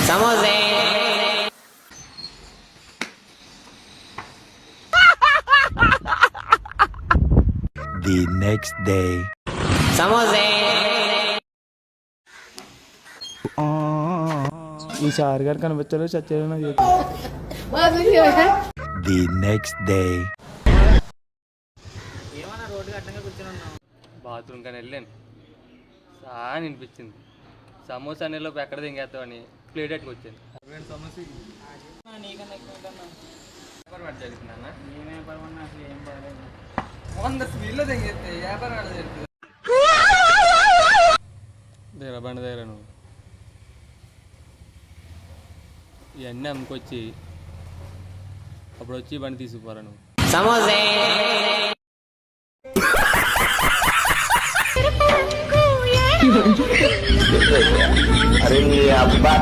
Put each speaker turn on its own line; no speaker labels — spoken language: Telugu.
సమోసే.
The next day.
సమోసే.
ఈ సార్ గారు కనిపించారు చచ్చేది నాకు
The next day.
బాత్రూమ్ కానీ వెళ్ళాను చాలా అనిపించింది. సమోసా అనేలోపు ఎక్కడ దింగేస్తామని ప్లేట్ ఎట్టుకు వచ్చాను. దగ్గర బండి దగ్గర నువ్వు ఇవన్నీ అమ్ముకొచ్చి అప్పుడు వచ్చి బండి తీసుకుపోరా నువ్వు.
సమోసే.
अरे अब्बा